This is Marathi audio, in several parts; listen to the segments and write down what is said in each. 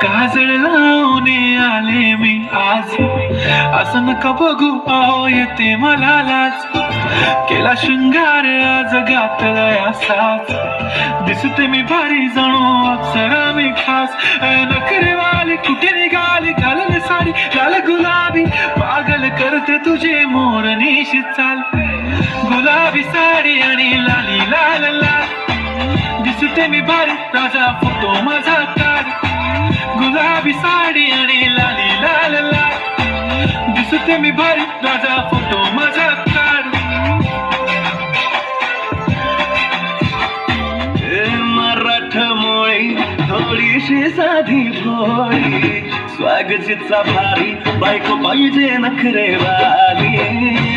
काजळ लावणे आले मी आज, असं नका बघू अहो येते मला लाज. केला शृंगार आज घातला असाच, दिसते मी भारी जणू अप्सरा मी खास. नखरेवाली कुठे निघाली घालून साडी लाल गुलाबी, पागल करते तुझे मोरनीश चाल. गुलाबी साडी आणि लाली लाल लाल, दिसते मी भारी राजा फोटो माझा काढ. गुलाबी साडी आणि लाली लाल लाल, दिसते मी भारी राजा फोटो माझा काढ. मराठमोळी थोडीशी साधी भोळी, स्वागतीचा भारी बायको पाहिजे नखरेवाली.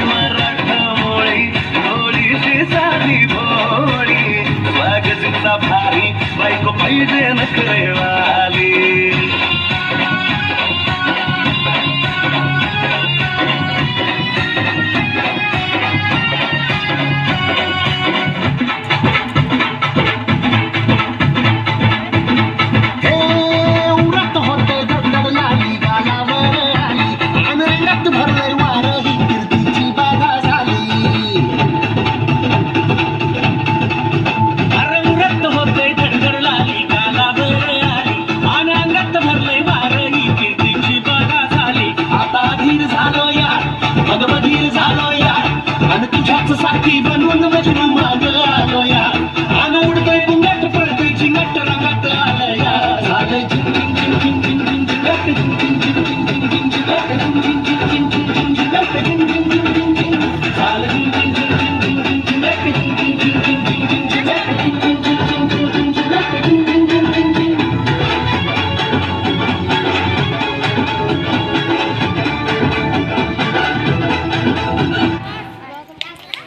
मराठमोळी थोडीशी साधी भोळी, स्वागतीचा भारी बायको पाहिजे नखरेवाली. साथी बनवून मजनू मागं आलो या, आणि उडतोय पुंगट पळतोय चिंगट रंगात आलं या. झालंय चिंग चिंग चिंग चिंग.